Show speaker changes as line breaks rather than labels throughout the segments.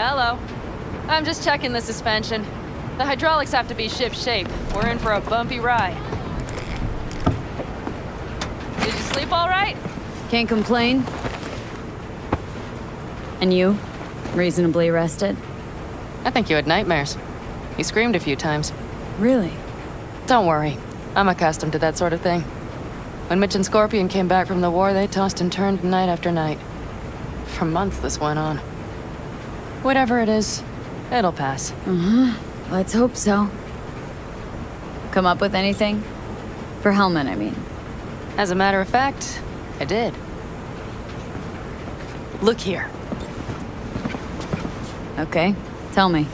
Hello. I'm just checking the suspension. The hydraulics have to be ship-shape. We're in for a bumpy ride. Did you sleep all right?
Can't complain. And you? Reasonably rested?
I think you had nightmares. You screamed a few times.
Really?
Don't worry. I'm accustomed to that sort of thing. When Mitch and Scorpion came back from the war, they tossed and turned night after night. For months this went on. Whatever it is, it'll pass.
Let's hope so. Come up with anything? For Hellman, I mean.
As a matter of fact, I did. Look here.
Okay, tell me.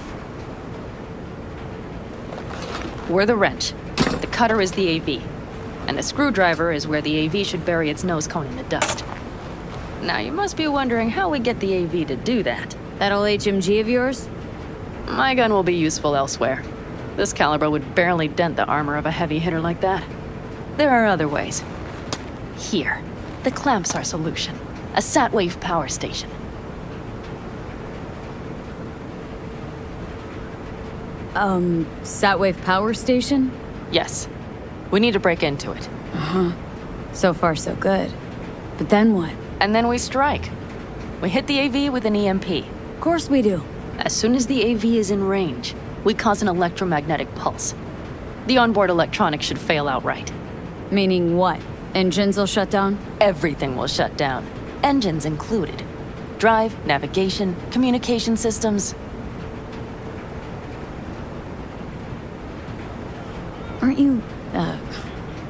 We're the wrench. The cutter is the AV. And the screwdriver is where the AV should bury its nose cone in the dust. Now, you must be wondering how we get the AV to do that.
That old HMG of yours?
My gun will be useful elsewhere. This caliber would barely dent the armor of a heavy hitter like that. There are other ways. Here, the clamp's our solution. A sat-wave power station.
Satwave power station?
Yes. We need to break into it.
So far, so good. But then what?
And then we strike. We hit the AV with an EMP.
Of course we do.
As soon as the AV is in range, we cause an electromagnetic pulse. The onboard electronics should fail outright.
Meaning what? Engines will shut down?
Everything will shut down, engines included. Drive, navigation, communication systems.
Aren't you,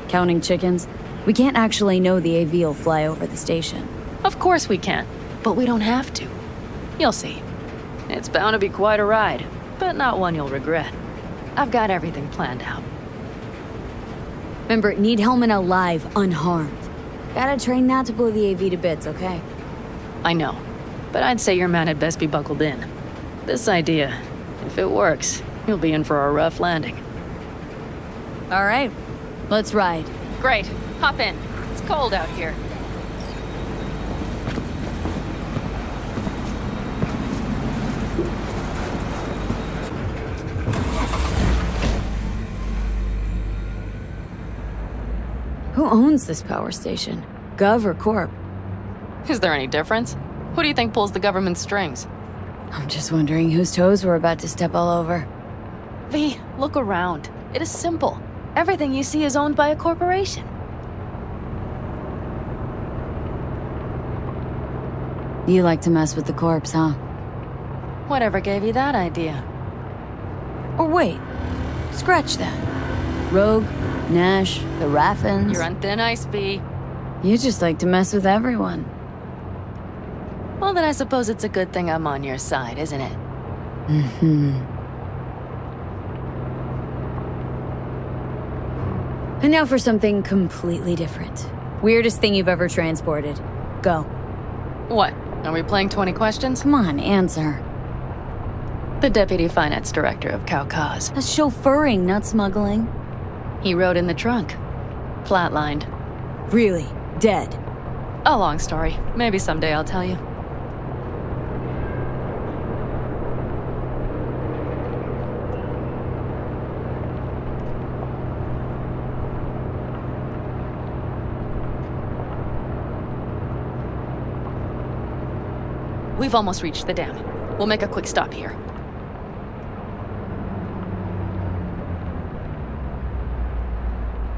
counting chickens? We can't actually know the AV will fly over the station.
Of course we can, but we don't have to. You'll see. It's bound to be quite a ride, but not one you'll regret. I've got everything planned out.
Remember, need Hellman alive, unharmed. Gotta train that to blow the AV to bits, okay?
I know, but I'd say your man had best be buckled in. This idea, if it works, you'll be in for a rough landing.
All right, let's ride.
Great, hop in. It's cold out here.
Who owns this power station? Gov or Corp?
Is there any difference? Who do you think pulls the government's strings?
I'm just wondering whose toes we're about to step all over.
V, look around. It is simple. Everything you see is owned by a corporation.
You like to mess with the corpse, huh?
Whatever gave you that idea?
Or wait, scratch that. Rogue, Nash, the Raffins.
You're on thin ice, V.
You just like to mess with everyone.
Well, then I suppose it's a good thing I'm on your side, isn't it?
And now for something completely different. Weirdest thing you've ever transported. Go.
What? Are we playing 20 questions?
Come on, answer.
The Deputy Finance Director of Kaukaz.
That's chauffeuring, not smuggling.
He rode in the trunk. Flatlined.
Really? Dead?
A long story. Maybe someday I'll tell you. We've almost reached the dam. We'll make a quick stop here.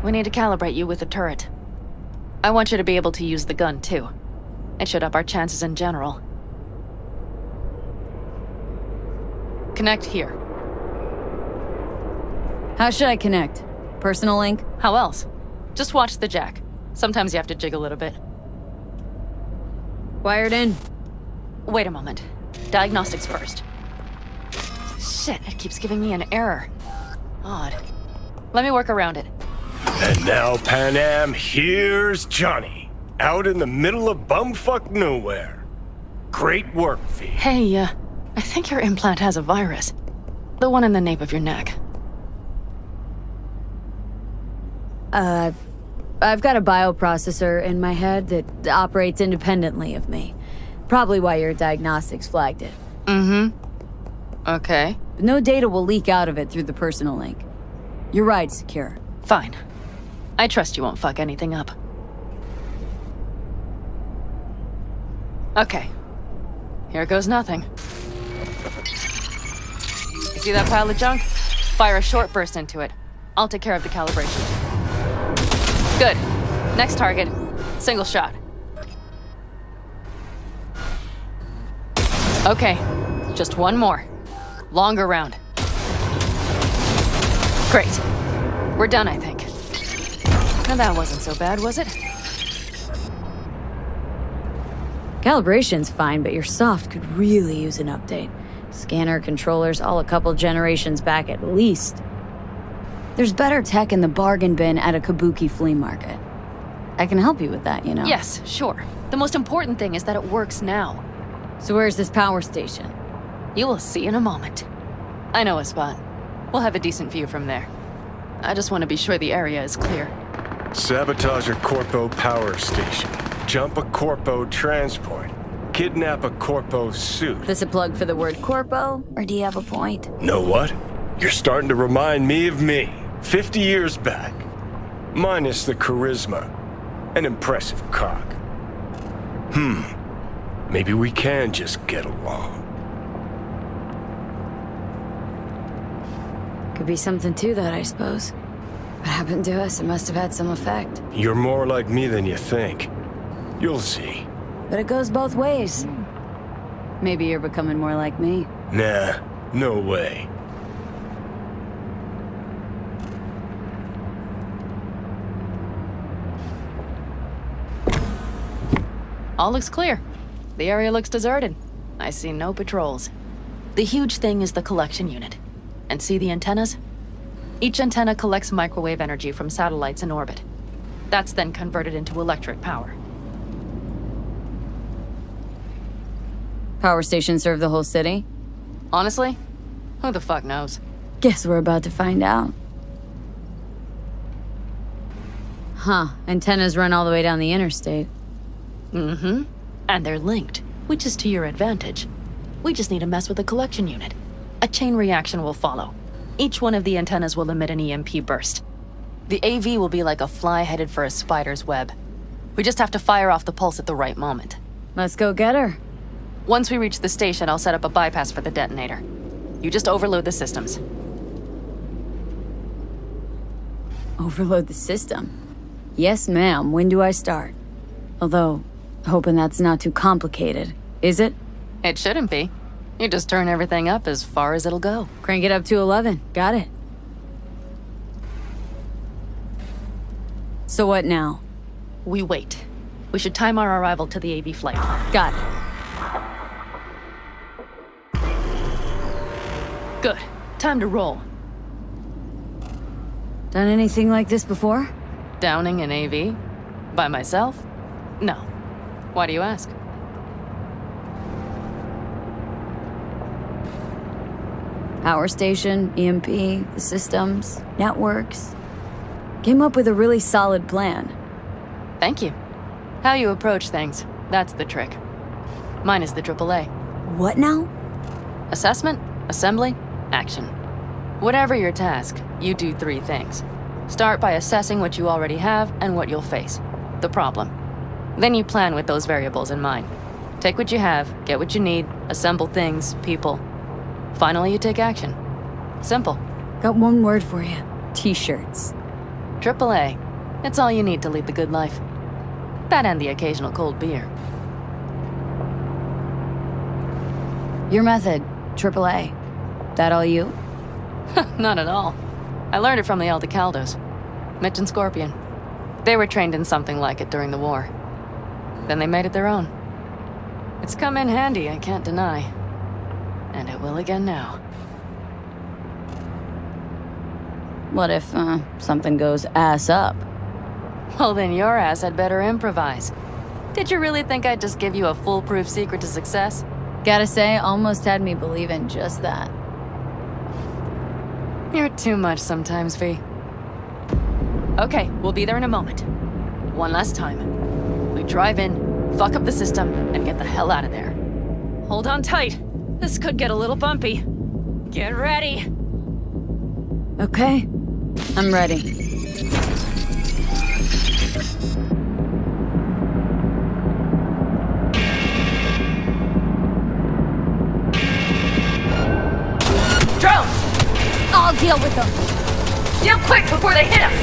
We need to calibrate you with the turret. I want you to be able to use the gun, too. It should up our chances in general. Connect here.
How should I connect? Personal link?
How else? Just watch the jack. Sometimes you have to jig a little bit.
Wired in.
Wait a moment. Diagnostics first. Shit, it keeps giving me an error. Odd. Let me work around it.
And now, Pan Am, here's Johnny. Out in the middle of bumfuck nowhere. Great work, V.
Hey, I think your implant has a virus. The one in the nape of your neck.
I've got a bioprocessor in my head that operates independently of me. Probably why your diagnostics flagged it.
Mm-hmm. Okay.
But no data will leak out of it through the personal link. Your ride's secure.
Fine. I trust you won't fuck anything up. Okay. Here goes nothing. You see that pile of junk? Fire a short burst into it. I'll take care of the calibration. Good. Next target. Single shot. Okay. Just one more. Longer round. Great. We're done, I think. Now that wasn't so bad, was it?
Calibration's fine, but your soft could really use an update. Scanner controllers all a couple generations back at least. There's better tech in the bargain bin at a kabuki flea market. I can help you with that, you know?
Yes, sure. The most important thing is that it works now.
So where's this power station?
You will see in a moment. I know a spot. We'll have a decent view from there. I just want to be sure the area is clear.
Sabotage a Corpo power station. Jump a Corpo transport. Kidnap a Corpo suit.
This a plug for the word corpo, or do you have a point?
Know what? You're starting to remind me of me, 50 years back. Minus the charisma. An impressive cock. Maybe we can just get along.
Could be something to that, I suppose. What happened to us? It must have had some effect.
You're more like me than you think. You'll see.
But it goes both ways. Maybe you're becoming more like me.
Nah, no way.
All looks clear. The area looks deserted. I see no patrols. The huge thing is the collection unit. And see the antennas? Each antenna collects microwave energy from satellites in orbit. That's then converted into electric power.
Power stations serve the whole city?
Honestly, who the fuck knows?
Guess we're about to find out. Huh, antennas run all the way down the interstate.
Mm-hmm. And they're linked, which is to your advantage. We just need to mess with the collection unit. A chain reaction will follow. Each one of the antennas will emit an EMP burst. The AV will be like a fly headed for a spider's web. We just have to fire off the pulse at the right moment.
Let's go get her.
Once we reach the station, I'll set up a bypass for the detonator. You just overload the systems.
Overload the system? Yes, ma'am. When do I start? Although, hoping that's not too complicated. Is it?
It shouldn't be. You just turn everything up as far as it'll go.
Crank it up to 11. Got it. So what now?
We wait. We should time our arrival to the AV flight plan.
Got it.
Good. Time to roll.
Done anything like this before?
Downing an AV? By myself? No. Why do you ask?
Power station, EMP, the systems, networks. Came up with a really solid plan.
Thank you. How you approach things, that's the trick. Mine is the AAA.
What now?
Assessment, assembly, action. Whatever your task, you do 3 things. Start by assessing what you already have and what you'll face. The problem. Then you plan with those variables in mind. Take what you have, get what you need, assemble things, people. Finally, you take action. Simple.
Got one word for you. T-shirts.
AAA. It's all you need to lead the good life. That and the occasional cold beer.
Your method, AAA. That all you?
Not at all. I learned it from the Aldecaldos. Mitch and Scorpion. They were trained in something like it during the war. Then they made it their own. It's come in handy, I can't deny. And it will again now.
What if, something goes ass up?
Well, then your ass had better improvise. Did you really think I'd just give you a foolproof secret to success?
Gotta say, almost had me believe in just that.
You're too much sometimes, V. Okay, we'll be there in a moment. One last time. We drive in, fuck up the system, and get the hell out of there. Hold on tight. This could get a little bumpy. Get ready.
Okay, I'm ready.
Drones!
I'll deal with them.
Deal quick before they hit us!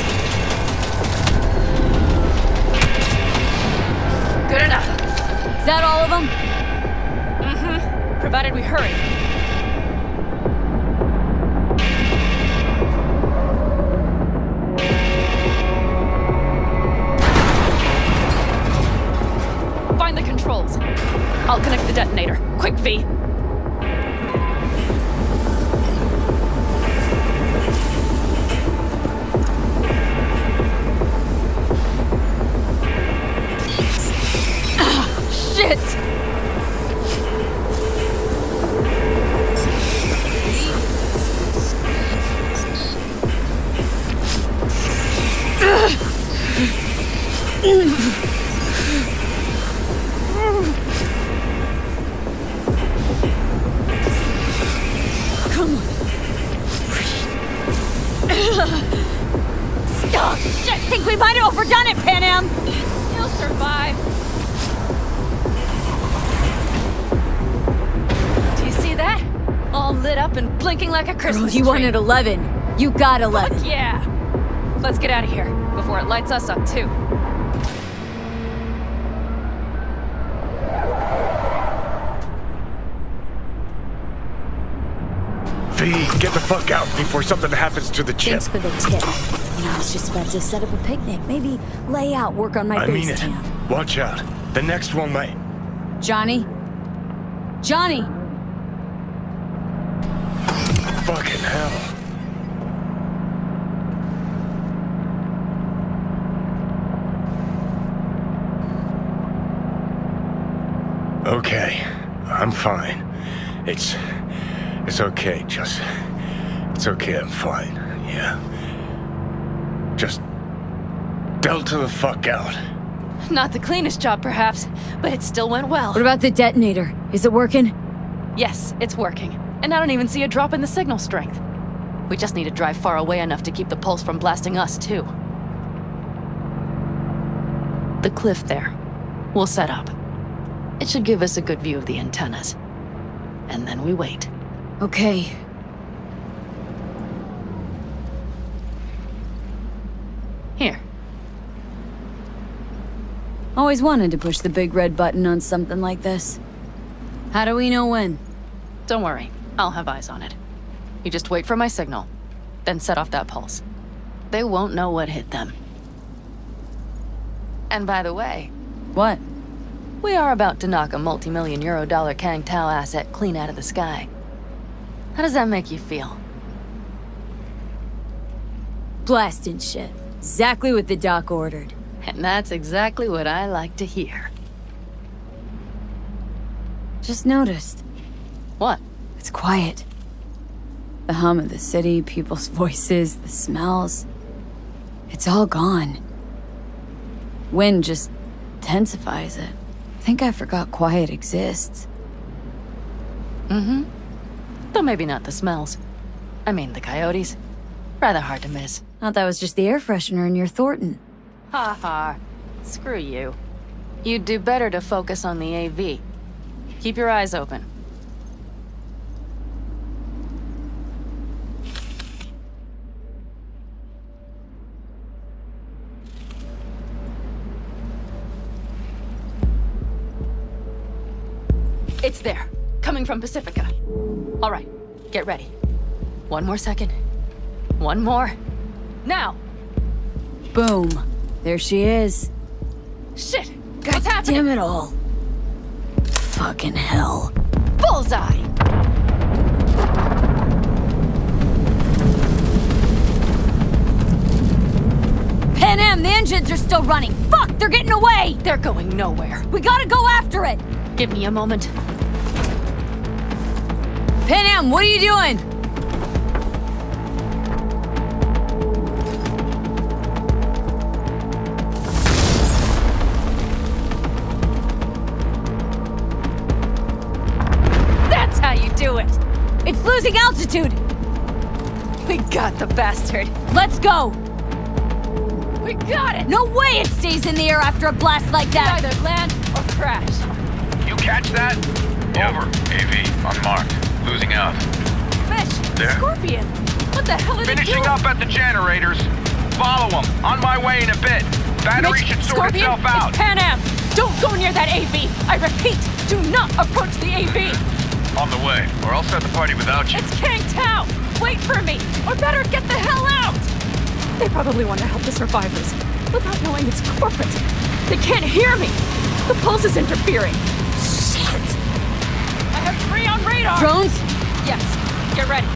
Good enough.
Is that all of them?
Mm-hmm. Provided we hurry. Find the controls. I'll connect the detonator. Quick, V.
Shit! Come on. Oh, shit! Think we might have overdone it, Pan Am!
You'll survive. Do you see that? All lit up and blinking like a Christmas
You
tree.
wanted 11. You got 11.
Fuck yeah! Let's get out of here before it lights us up too.
V, get the fuck out before something happens to the chip.
Thanks for the tip. You know, I was just about to set up a picnic. Maybe lay out, work on my
I mean
base
it.
camp.
Watch out. The next one might.
Johnny? Johnny!
Fucking hell. Okay, I'm fine. It's okay, just... It's okay, I'm fine, yeah. Just... delta the fuck out.
Not the cleanest job, perhaps, but it still went well.
What about the detonator? Is it working?
Yes, it's working. And I don't even see a drop in the signal strength. We just need to drive far away enough to keep the pulse from blasting us, too. The cliff there. We'll set up. It should give us a good view of the antennas. And then we wait.
Okay.
Here.
Always wanted to push the big red button on something like this. How do we know when?
Don't worry. I'll have eyes on it. You just wait for my signal. Then set off that pulse. They won't know what hit them. And by the way,
What?
we are about to knock a multi-million euro dollar Kang Tao asset clean out of the sky. How does that make you feel?
Blasting shit. Exactly what the doc ordered.
And that's exactly what I like to hear.
Just noticed.
What?
It's quiet. The hum of the city, people's voices, the smells. It's all gone. Wind just intensifies it. I think I forgot quiet exists.
Mm-hmm. Though maybe not the smells. I mean, the coyotes. Rather hard to miss.
Thought that was just the air freshener in your Thornton.
Ha ha. Screw you. You'd do better to focus on the AV. Keep your eyes open. It's there. Coming from Pacifica. All right. Get ready. One more second. One more. Now!
Boom. There she is.
Shit!
God
What's happening?
damn it all. Fucking hell.
Bullseye!
Pan Am, the engines are still running. Fuck, they're getting away!
They're going nowhere.
We gotta go after it!
Give me a moment.
Pan Am, what are you doing?
That's how you do it!
It's losing altitude!
We got the bastard.
Let's go!
We got it!
No way it stays in the air after a blast like that!
Either land or crash.
You catch that? Over. AV, unmarked. Losing out.
Fish!
There?
Scorpion! What the hell are they
Finishing
doing?
up at the generators. Follow them. On my way in a bit. Battery
Mitch,
should sort
Scorpion,
itself out.
it's Pan Am! Don't go near that AV! I repeat, do not approach the AV!
On the way, or I'll set the party without you.
It's Kang Tao! Wait for me! Or better get the hell out! They probably want to help the survivors, without knowing it's corporate. They can't hear me! The pulse is interfering. Shit! I have 3 on radar!
Drones?
Yes, get ready.